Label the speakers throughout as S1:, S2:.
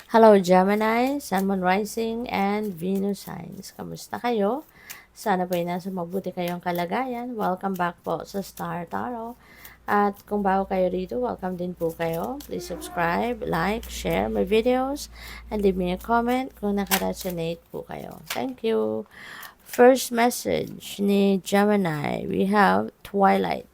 S1: Hello Gemini, Sun, Moon Rising, and Venus Signs. Kamusta kayo? Sana po ay nasa mabuti kayong kalagayan. Welcome back po sa Star Tarot. At kung bago kayo rito, welcome din po kayo. Please subscribe, like, share my videos, and leave me a comment kung nakaresonate po kayo. Thank you. First message ni Gemini, we have Twilight.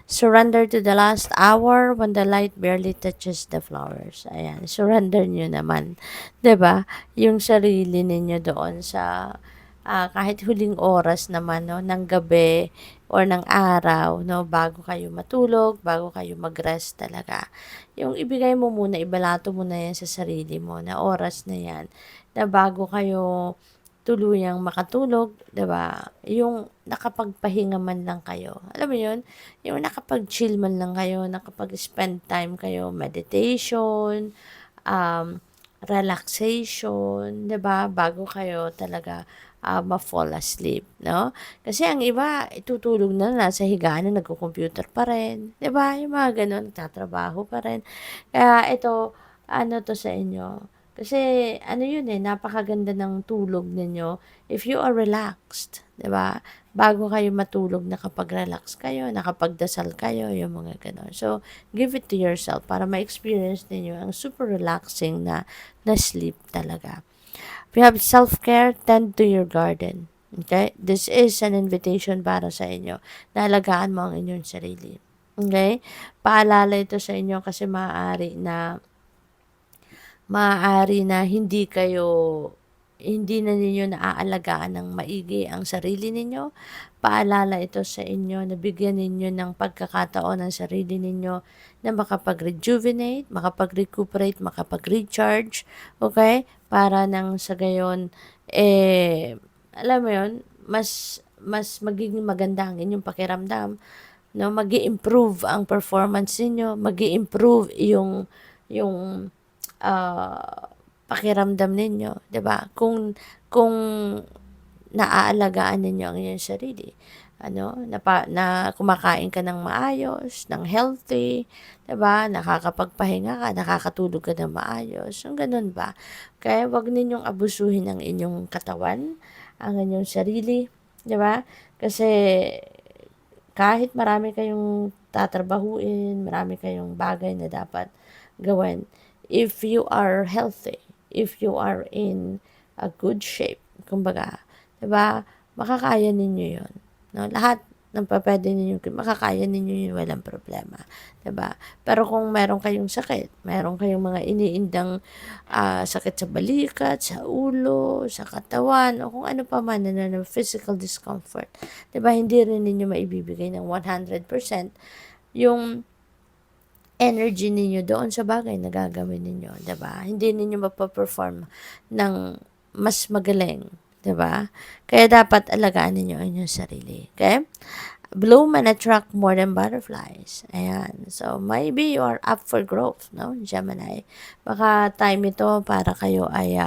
S1: Surrender to the last hour when the light barely touches the flowers. Ayan, surrender nyo naman. 'Di ba? Yung sarili ninyo doon sa kahit huling oras naman no ng gabi or ng araw no bago kayo matulog, bago kayo mag-rest talaga. Yung ibigay mo muna, ibalato mo na yan sa sarili mo na oras na yan na bago kayo tuluyang makatulog, 'di ba? Yung nakapagpahinga man lang kayo. Alam mo 'yun? Yung nakapag-chill man lang kayo, nakapag-spend time kayo, meditation, um, relaxation, 'di ba? Bago kayo talaga ma-fall asleep, no? Kasi ang iba itutulog na sa higaan na nagko-computer pa rin, 'di ba? Yung mga gano'n, nagtatrabaho pa rin. Kaya ito, ano to sa inyo, kasi ano yun napakaganda ng tulog ninyo if you are relaxed, 'di ba? Bago kayo matulog nakapag-relax kayo, nakapagdasal kayo, yung mga gano'n. So, give it to yourself para ma-experience ninyo ang super relaxing na sleep talaga. If you have self-care, tend to your garden. Okay? This is an invitation para sa inyo na alagaan mo ang inyong sarili. Okay? Paalala ito sa inyo kasi maaari na hindi na ninyo naaalagaan ng maigi ang sarili ninyo. Paalala ito sa inyo na bigyan ninyo ng pagkakataon ang sarili ninyo na makapag-rejuvenate, makapag-recuperate, makapag-recharge, okay? Para nang sa gayon, alam mo yun, mas magiging maganda ang inyong pakiramdam, no? Mag-i-improve ang performance niyo, mag-i-improve yung pakiramdam ninyo, 'di ba? Kung naaalagaan ninyo ang inyong sarili, na kumakain ka ng maayos, ng healthy, 'di ba? Nakakapagpahinga ka, nakakatulog ka ng maayos. Yung gano'n ba? Kaya 'wag ninyong abusuhin ang inyong katawan, ang inyong sarili, 'di ba? Kasi kahit marami kayong tatrabahuin, marami kayong bagay na dapat gawin, if you are healthy, if you are in a good shape, kumbaga, 'di ba? Makakaya ninyo 'yon, no? Lahat ng pupuwede ninyo makakaya ninyo 'yun, walang problema, 'di ba? Pero kung meron kayong sakit, meron kayong mga iniindang sakit sa balikat, sa ulo, sa katawan, o kung ano pa man na physical discomfort, 'di ba? Hindi rin ninyo maibibigay ng 100% yung energy ninyo doon sa bagay na gagawin ninyo, 'di ba? Hindi ninyo mape-perform ng mas magaling, 'di ba? Kaya dapat alagaan ninyo ang inyong sarili, okay? Bloom and attract more than butterflies. Ayan. So, maybe you are up for growth, no, Gemini? Baka time ito para kayo ay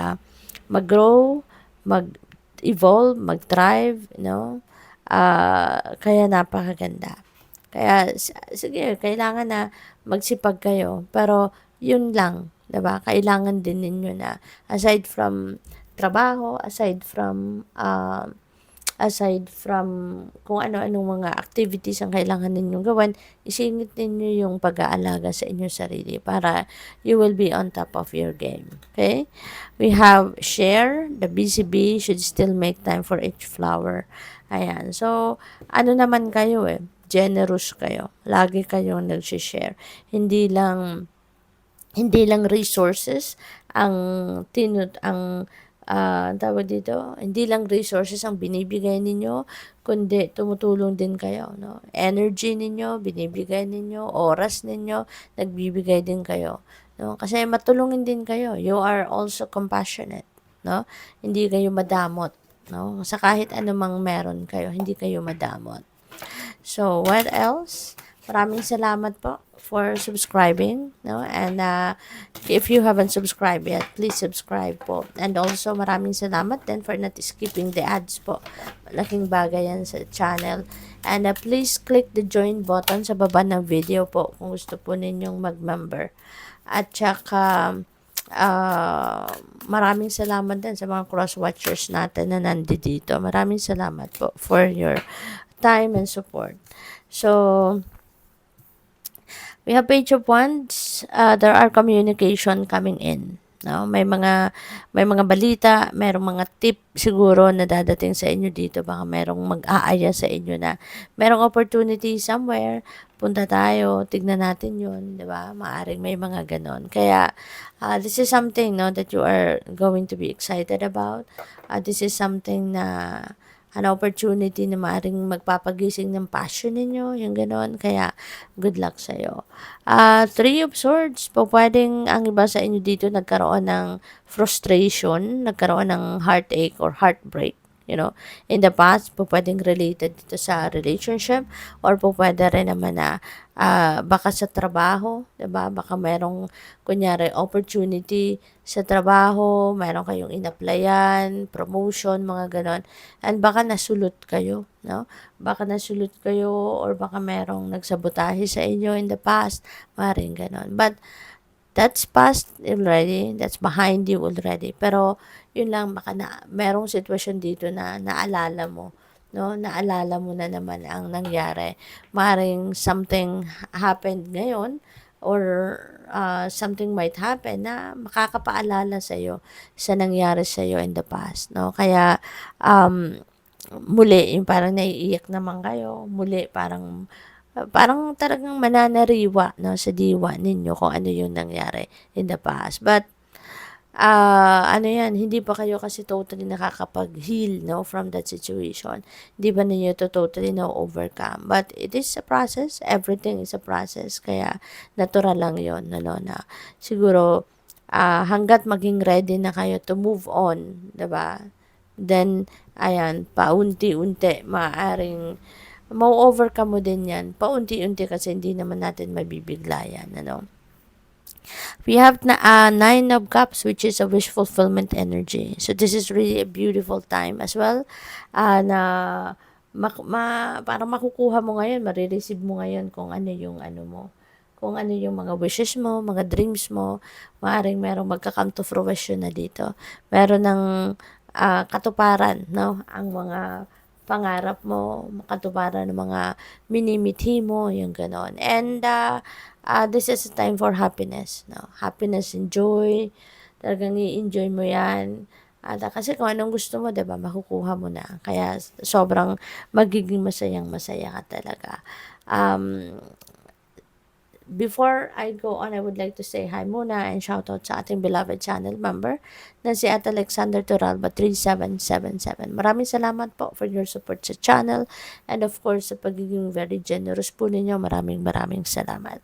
S1: mag-grow, mag-evolve, mag-thrive, no? Kaya napakaganda. Kaya sige, kailangan na magsipag kayo, pero yun lang, 'di ba? Kailangan din ninyo na aside from trabaho, aside from kung ano-anong mga activities ang kailangan ninyong gawin, isingit ninyo yung pag-aalaga sa inyong sarili para you will be on top of your game. Okay? We have share. The busy bee should still make time for each flower. Ayan. So, ano naman kayo generous kayo. Lagi kayong nag-share. Hindi lang resources ang tawag dito, hindi lang resources ang binibigay ninyo, kundi tumutulong din kayo, no? Energy ninyo, binibigay ninyo, oras ninyo, nagbibigay din kayo, no? Kasi matulungin din kayo. You are also compassionate, no? Hindi kayo madamot, no? Sa kahit anumang meron kayo, hindi kayo madamot. So, what else? Maraming salamat po for subscribing, no? And if you haven't subscribed yet, please subscribe po. And also, maraming salamat din for not skipping the ads po. Malaking bagay yan sa channel. And please click the join button sa baba ng video po kung gusto po ninyong mag-member. At saka, maraming salamat din sa mga cross-watchers natin na nandito. Maraming salamat po for your time and support. So, we have page of wands. There are communication coming in. No, may mga balita, merong mga tip siguro na dadating sa inyo dito, baka merong mag-aaya sa inyo na merong opportunity somewhere, punta tayo, tignan natin 'yun, 'di ba? Maaring may mga ganon. Kaya this is something no that you are going to be excited about. This is something na an opportunity na maaring magpapagising ng passion ninyo, yung ganon. Kaya, good luck sa'yo. Three of Swords, po pwedeng ang iba sa inyo dito nagkaroon ng frustration, nagkaroon ng heartache or heartbreak. You know, in the past, po pwedeng related dito sa relationship or po pwede rin naman na baka sa trabaho, 'di ba? Baka merong kunyari opportunity sa trabaho, meron kayong in-applyan, promotion, mga ganon. And baka nasulot kayo, no? Baka nasulot kayo or baka merong nagsabotahe sa inyo in the past, maring ganon. But that's past already, that's behind you already. Pero yun lang, baka na merong sitwasyon dito na naalala mo, no? Naalala mo na naman ang nangyari. Maring something happened ngayon or something might happen na makakapaalala sa iyo sa nangyari sa iyo in the past, no? Kaya muli yung parang naiiyak naman kayo, muli parang talagang mananariwa no sa diwa ninyo kung ano yung nangyari in the past. But ano yan, hindi pa kayo kasi totally nakakapag-heal, no, from that situation. Hindi ba ninyo to totally na-overcome? But it is a process. Everything is a process. Kaya, natural lang yon no, na siguro, hanggat maging ready na kayo to move on, 'di ba? Then, ayan, paunti-unti, maaaring ma-overcome mo din yan. Paunti-unti kasi hindi naman natin mabibigla yan, ano? We have na Nine of Cups, which is a wish fulfillment energy. So this is really a beautiful time as well na parang makukuha mo ngayon, marireceive mo ngayon kung ano yung ano mo, kung ano yung mga wishes mo, mga dreams mo, maaaring merong magka-come to fruition na dito. Meron ng katuparan, no? Ang mga pangarap mo, katuparan ng mga minimithi mo, yung ganon. And this is a time for happiness, no? Happiness and joy, talagang i-enjoy mo yan. At kasi kung anong gusto mo, 'di ba, makukuha mo na. Kaya sobrang magiging masayang masaya ka talaga. Before I go on, I would like to say hi muna and shout out sa ating beloved channel member na si at Alexander Turalba 3777. Maraming salamat po for your support sa channel and of course sa pagiging very generous po ninyo. Maraming salamat.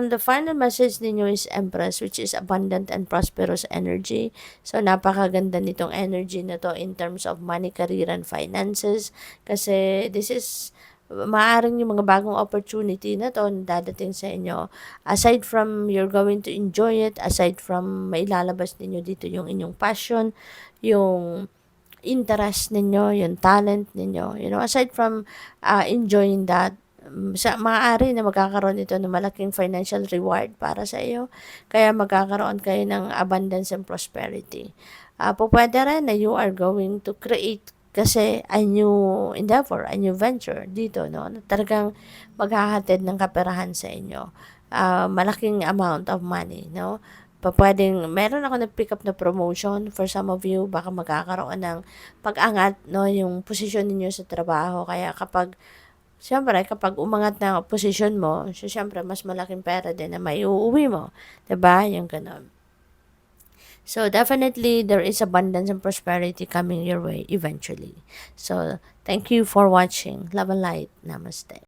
S1: The final message ninyo is Empress, which is abundant and prosperous energy. So napakaganda nitong energy na to in terms of money, career, and finances kasi this is maaring yung mga bagong opportunity na to dadating sa inyo. Aside from you're going to enjoy it, aside from mailalabas ninyo dito yung inyong passion, yung interest ninyo, yung talent ninyo, you know, aside from enjoying that, sa maaari na magkakaroon ito ng malaking financial reward para sa iyo. Kaya magkakaroon kayo ng abundance and prosperity. Pwede rin na you are going to create kasi a new endeavor, a new venture dito, no? Talagang maghahatid ng kaperahan sa inyo. Malaking amount of money, no? Pwedeng, meron ako nag-pick up na promotion for some of you, baka magkakaroon ng pag-angat, no? Yung posisyon ninyo sa trabaho. Kaya siyempre, kapag umangat na posisyon mo, siyempre, mas malaking pera din na may uuwi mo. Diba? Yung ganun. So definitely there is abundance and prosperity coming your way eventually. So thank you for watching. Love and light. Namaste.